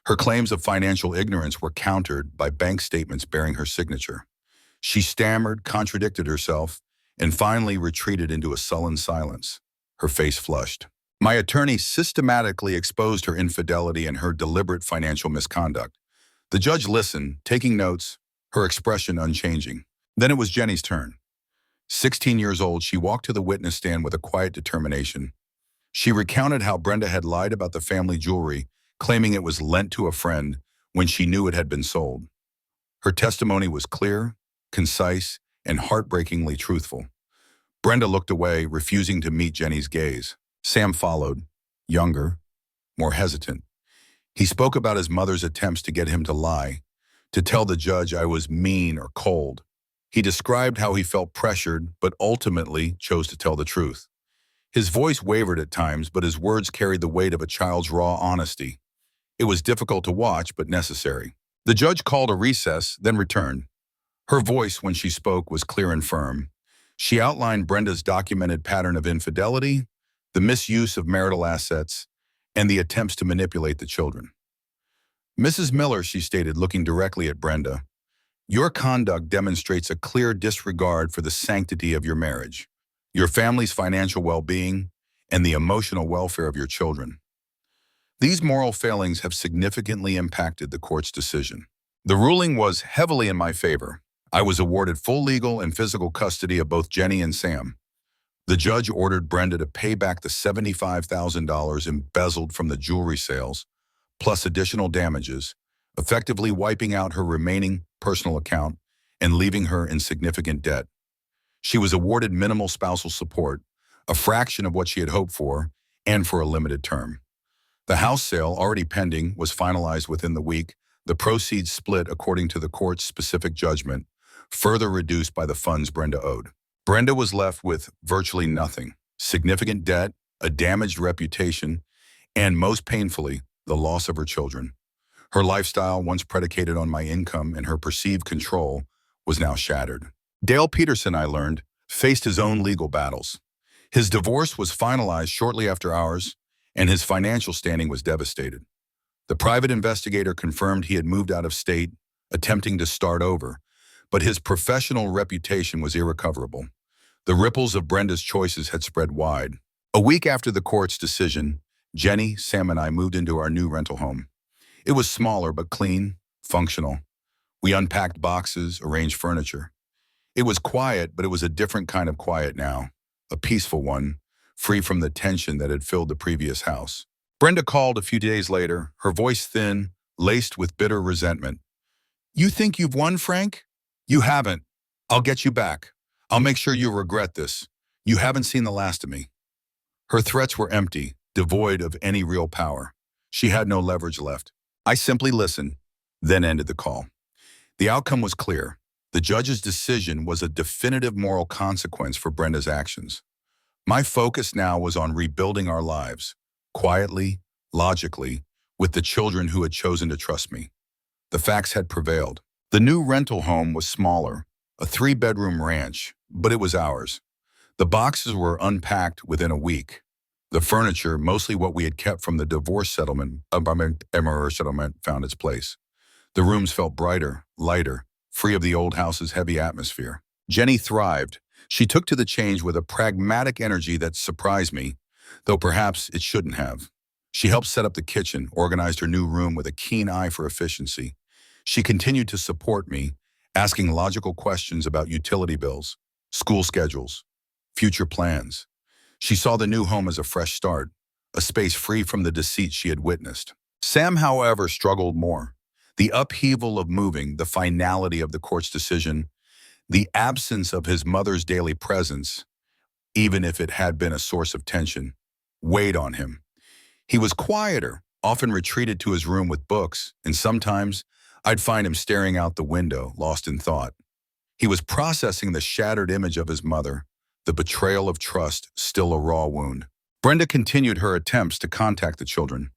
Her claims of financial ignorance were countered by bank statements bearing her signature. She stammered, contradicted herself, and finally retreated into a sullen silence. Her face flushed. My attorney systematically exposed her infidelity and her deliberate financial misconduct. The judge listened, taking notes, her expression unchanging. Then it was Jenny's turn. 16 years old, she walked to the witness stand with a quiet determination. She recounted how Brenda had lied about the family jewelry, claiming it was lent to a friend when she knew it had been sold. Her testimony was clear, concise, and heartbreakingly truthful. Brenda looked away, refusing to meet Jenny's gaze. Sam followed, younger, more hesitant. He spoke about his mother's attempts to get him to lie, to tell the judge I was mean or cold. He described how he felt pressured, but ultimately chose to tell the truth. His voice wavered at times, but his words carried the weight of a child's raw honesty. It was difficult to watch, but necessary. The judge called a recess, then returned. Her voice, when she spoke, was clear and firm. She outlined Brenda's documented pattern of infidelity, the misuse of marital assets, and the attempts to manipulate the children. Mrs. Miller, she stated, looking directly at Brenda, your conduct demonstrates a clear disregard for the sanctity of your marriage, your family's financial well-being, and the emotional welfare of your children. These moral failings have significantly impacted the court's decision. The ruling was heavily in my favor. I was awarded full legal and physical custody of both Jenny and Sam. The judge ordered Brenda to pay back the $75,000 embezzled from the jewelry sales, plus additional damages, effectively wiping out her remaining personal account and leaving her in significant debt. She was awarded minimal spousal support, a fraction of what she had hoped for, and for a limited term. The house sale, already pending, was finalized within the week, the proceeds split according to the court's specific judgment, further reduced by the funds Brenda owed. Brenda was left with virtually nothing, significant debt, a damaged reputation, and most painfully, the loss of her children. Her lifestyle, once predicated on my income and her perceived control, was now shattered. Dale Peterson, I learned, faced his own legal battles. His divorce was finalized shortly after ours, and his financial standing was devastated. The private investigator confirmed he had moved out of state, attempting to start over, but his professional reputation was irrecoverable. The ripples of Brenda's choices had spread wide. A week after the court's decision, Jenny, Sam, and I moved into our new rental home. It was smaller but clean, functional. We unpacked boxes, arranged furniture. It was quiet, but it was a different kind of quiet now, a peaceful one, free from the tension that had filled the previous house. Brenda called a few days later, her voice thin, laced with bitter resentment. You think you've won, Frank? You haven't. I'll get you back. I'll make sure you regret this. You haven't seen the last of me. Her threats were empty, devoid of any real power. She had no leverage left. I simply listened, then ended the call. The outcome was clear. The judge's decision was a definitive moral consequence for Brenda's actions. My focus now was on rebuilding our lives, quietly, logically, with the children who had chosen to trust me. The facts had prevailed. The new rental home was smaller, a 3-bedroom ranch, but it was ours. The boxes were unpacked within a week. The furniture, mostly what we had kept from the divorce settlement, found its place. The rooms felt brighter, lighter, free of the old house's heavy atmosphere. Jenny thrived. She took to the change with a pragmatic energy that surprised me, though perhaps it shouldn't have. She helped set up the kitchen, organized her new room with a keen eye for efficiency. She continued to support me, asking logical questions about utility bills, school schedules, future plans. She saw the new home as a fresh start, a space free from the deceit she had witnessed. Sam, however, struggled more. The upheaval of moving, the finality of the court's decision, the absence of his mother's daily presence, even if it had been a source of tension, weighed on him. He was quieter, often retreated to his room with books, and sometimes I'd find him staring out the window, lost in thought. He was processing the shattered image of his mother, the betrayal of trust, still a raw wound. Brenda continued her attempts to contact the children.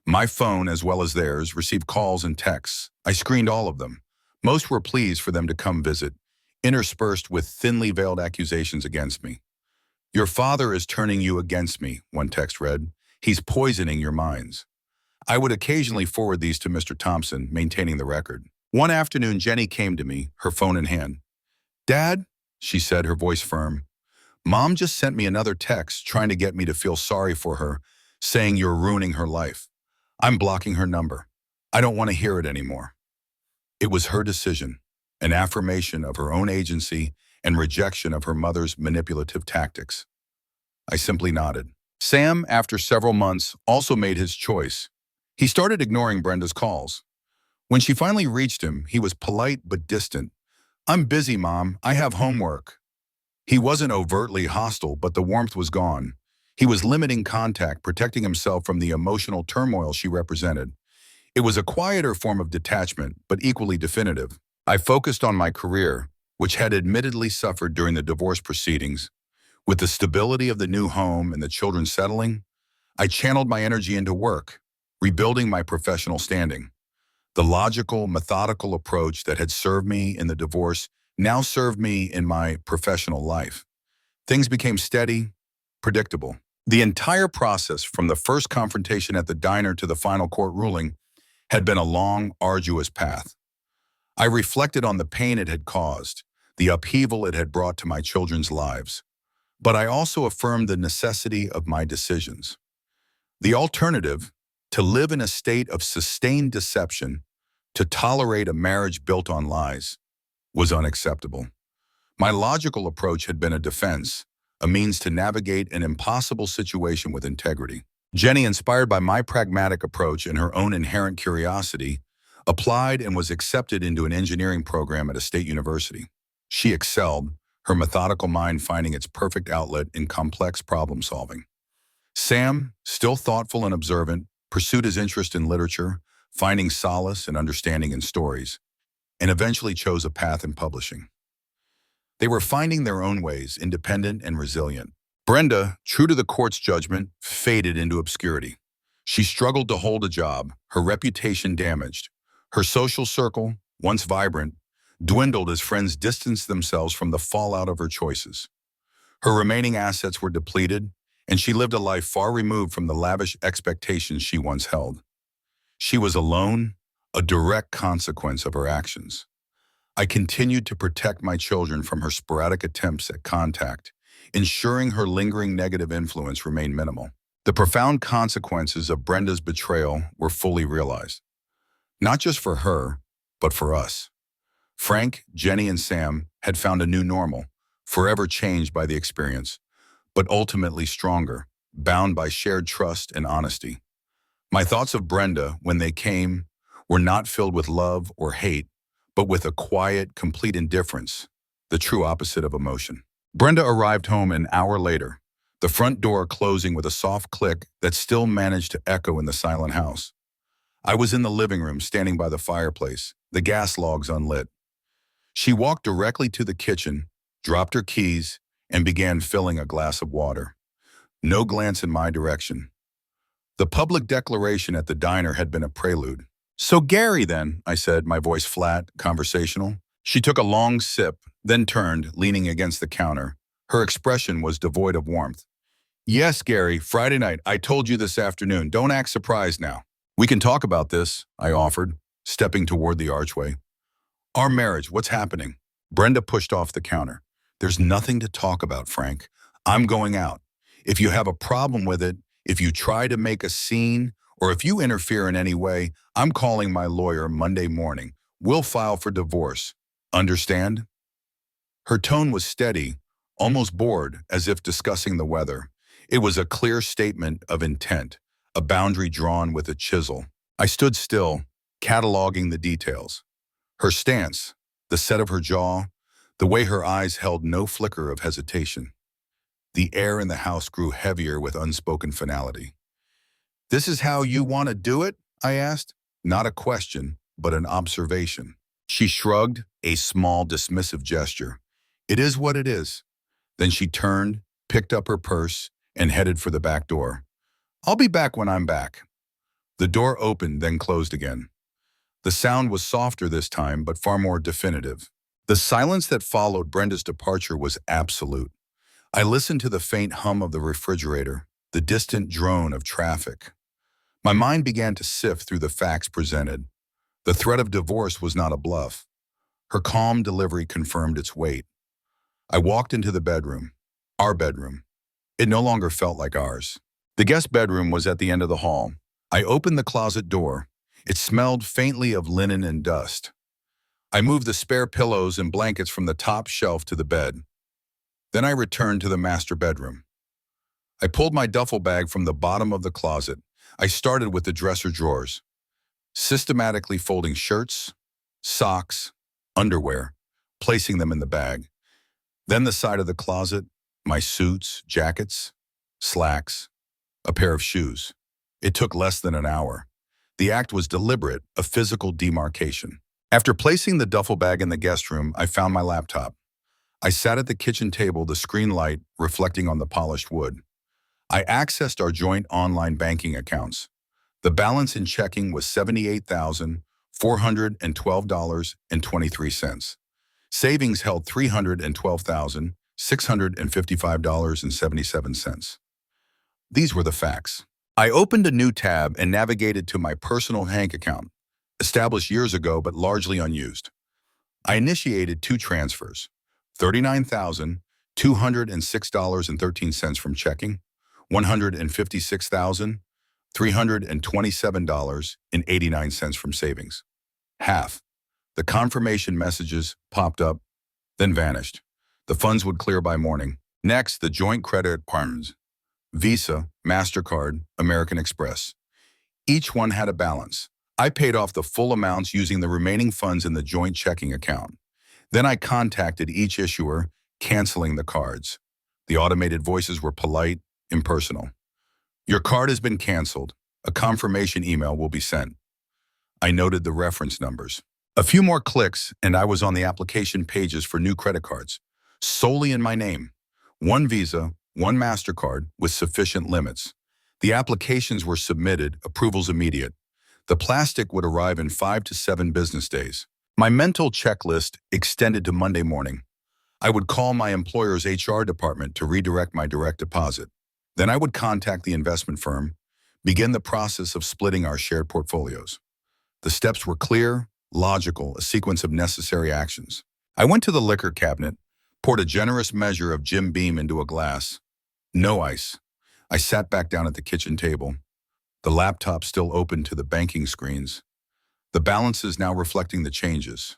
My phone, as well as theirs, received calls and texts. I screened all of them. Most were pleas for them to come visit, interspersed with thinly veiled accusations against me. Your father is turning you against me, one text read. He's poisoning your minds. I would occasionally forward these to Mr. Thompson, maintaining the record. One afternoon, Jenny came to me, her phone in hand. Dad, she said, her voice firm, Mom just sent me another text trying to get me to feel sorry for her, saying you're ruining her life. I'm blocking her number. I don't want to hear it anymore. It was her decision, an affirmation of her own agency and rejection of her mother's manipulative tactics. I simply nodded. Sam, after several months, also made his choice. He started ignoring Brenda's calls. When she finally reached him, he was polite but distant. I'm busy, Mom. I have homework. He wasn't overtly hostile, but the warmth was gone. He was limiting contact, protecting himself from the emotional turmoil she represented. It was a quieter form of detachment, but equally definitive. I focused on my career, which had admittedly suffered during the divorce proceedings. With the stability of the new home and the children settling, I channeled my energy into work, rebuilding my professional standing. The logical, methodical approach that had served me in the divorce now served me in my professional life. Things became steady, predictable. The entire process, from the first confrontation at the diner to the final court ruling, had been a long, arduous path. I reflected on the pain it had caused, the upheaval it had brought to my children's lives. But I also affirmed the necessity of my decisions. The alternative, to live in a state of sustained deception, to tolerate a marriage built on lies, was unacceptable. My logical approach had been a defense, a means to navigate an impossible situation with integrity. Jenny, inspired by my pragmatic approach and her own inherent curiosity, applied and was accepted into an engineering program at a state university. She excelled, her methodical mind finding its perfect outlet in complex problem solving. Sam, still thoughtful and observant, pursued his interest in literature, finding solace and understanding in stories, and eventually chose a path in publishing. They were finding their own ways, independent and resilient. Brenda, true to the court's judgment, faded into obscurity. She struggled to hold a job, her reputation damaged. Her social circle, once vibrant, dwindled as friends distanced themselves from the fallout of her choices. Her remaining assets were depleted, and she lived a life far removed from the lavish expectations she once held. She was alone, a direct consequence of her actions. I continued to protect my children from her sporadic attempts at contact, ensuring her lingering negative influence remained minimal. The profound consequences of Brenda's betrayal were fully realized. Not just for her, but for us. Frank, Jenny, and Sam had found a new normal, forever changed by the experience, but ultimately stronger, bound by shared trust and honesty. My thoughts of Brenda, when they came, were not filled with love or hate, but with a quiet, complete indifference, the true opposite of emotion. Brenda arrived home an hour later, the front door closing with a soft click that still managed to echo in the silent house. I was in the living room, standing by the fireplace, the gas logs unlit. She walked directly to the kitchen, dropped her keys, and began filling a glass of water. No glance in my direction. The public declaration at the diner had been a prelude. "So Gary then," I said, my voice flat, conversational. She took a long sip, then turned, leaning against the counter. Her expression was devoid of warmth. "Yes, Gary, Friday night. I told you this afternoon. Don't act surprised now." "We can talk about this," I offered, stepping toward the archway. "Our marriage, what's happening?" Brenda pushed off the counter. "There's nothing to talk about, Frank. I'm going out. If you have a problem with it, if you try to make a scene, or if you interfere in any way, I'm calling my lawyer Monday morning. We'll file for divorce. Understand?" Her tone was steady, almost bored, as if discussing the weather. It was a clear statement of intent, a boundary drawn with a chisel. I stood still, cataloging the details. Her stance, the set of her jaw, the way her eyes held no flicker of hesitation. The air in the house grew heavier with unspoken finality. "This is how you want to do it?" I asked. Not a question, but an observation. She shrugged, a small, dismissive gesture. "It is what it is." Then she turned, picked up her purse, and headed for the back door. "I'll be back when I'm back." The door opened, then closed again. The sound was softer this time, but far more definitive. The silence that followed Brenda's departure was absolute. I listened to the faint hum of the refrigerator, the distant drone of traffic. My mind began to sift through the facts presented. The threat of divorce was not a bluff. Her calm delivery confirmed its weight. I walked into the bedroom, our bedroom. It no longer felt like ours. The guest bedroom was at the end of the hall. I opened the closet door. It smelled faintly of linen and dust. I moved the spare pillows and blankets from the top shelf to the bed. Then I returned to the master bedroom. I pulled my duffel bag from the bottom of the closet. I started with the dresser drawers, systematically folding shirts, socks, underwear, placing them in the bag. Then the side of the closet, my suits, jackets, slacks, a pair of shoes. It took less than an hour. The act was deliberate, a physical demarcation. After placing the duffel bag in the guest room, I found my laptop. I sat at the kitchen table, the screen light reflecting on the polished wood. I accessed our joint online banking accounts. The balance in checking was $412.23. Savings held $312,655.77. These were the facts. I opened a new tab and navigated to my personal bank account, established years ago but largely unused. I initiated two transfers, $39,206.13 from checking, $156,327.89 from savings. Half. The confirmation messages popped up, then vanished. The funds would clear by morning. Next, the joint credit cards, Visa, MasterCard, American Express. Each one had a balance. I paid off the full amounts using the remaining funds in the joint checking account. Then I contacted each issuer, canceling the cards. The automated voices were polite, impersonal. Your card has been canceled. A confirmation email will be sent. I noted the reference numbers. A few more clicks, and I was on the application pages for new credit cards, solely in my name. One Visa, one MasterCard with sufficient limits. The applications were submitted, approvals immediate. The plastic would arrive in 5 to 7 business days. My mental checklist extended to Monday morning. I would call my employer's HR department to redirect my direct deposit. Then I would contact the investment firm, begin the process of splitting our shared portfolios. The steps were clear, logical, a sequence of necessary actions. I went to the liquor cabinet, poured a generous measure of Jim Beam into a glass. No ice. I sat back down at the kitchen table. The laptop still open to the banking screens. The balances now reflecting the changes.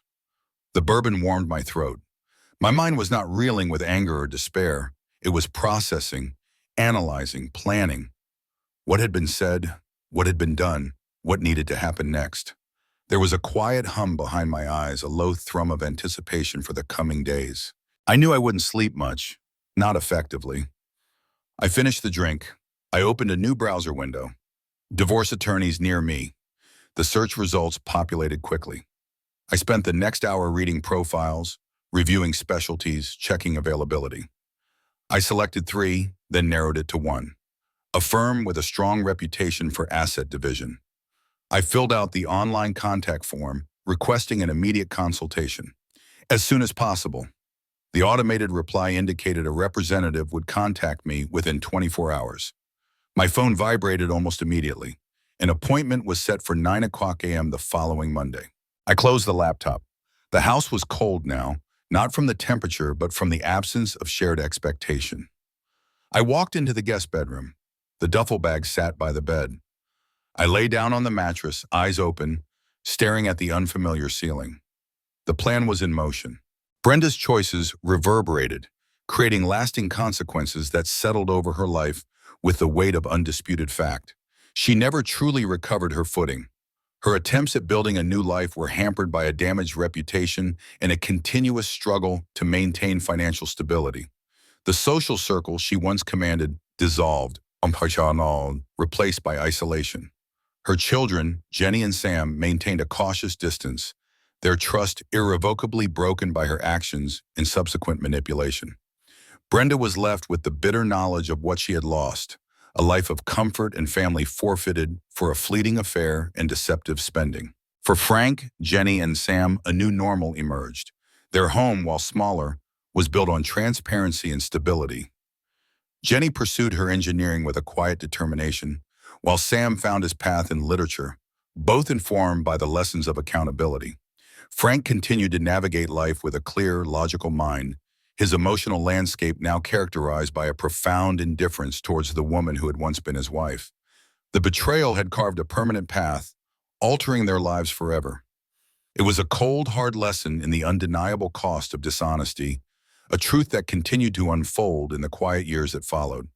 The bourbon warmed my throat. My mind was not reeling with anger or despair. It was processing, analyzing, planning. What had been said, what had been done, what needed to happen next. There was a quiet hum behind my eyes, a low thrum of anticipation for the coming days. I knew I wouldn't sleep much, not effectively. I finished the drink. I opened a new browser window. Divorce attorneys near me. The search results populated quickly. I spent the next hour reading profiles, reviewing specialties, checking availability. I selected 3, then narrowed it to 1. A firm with a strong reputation for asset division. I filled out the online contact form, requesting an immediate consultation. As soon as possible. The automated reply indicated a representative would contact me within 24 hours. My phone vibrated almost immediately. An appointment was set for 9:00 a.m. the following Monday. I closed the laptop. The house was cold now, not from the temperature, but from the absence of shared expectation. I walked into the guest bedroom. The duffel bag sat by the bed. I lay down on the mattress, eyes open, staring at the unfamiliar ceiling. The plan was in motion. Brenda's choices reverberated, creating lasting consequences that settled over her life with the weight of undisputed fact. She never truly recovered her footing. Her attempts at building a new life were hampered by a damaged reputation and a continuous struggle to maintain financial stability. The social circle she once commanded dissolved, replaced by isolation. Her children, Jenny and Sam, maintained a cautious distance, their trust irrevocably broken by her actions and subsequent manipulation. Brenda was left with the bitter knowledge of what she had lost, a life of comfort and family forfeited for a fleeting affair and deceptive spending. For Frank, Jenny, and Sam, a new normal emerged. Their home, while smaller, was built on transparency and stability. Jenny pursued her engineering with a quiet determination, while Sam found his path in literature, both informed by the lessons of accountability. Frank continued to navigate life with a clear, logical mind, his emotional landscape now characterized by a profound indifference towards the woman who had once been his wife. The betrayal had carved a permanent path, altering their lives forever. It was a cold, hard lesson in the undeniable cost of dishonesty, a truth that continued to unfold in the quiet years that followed.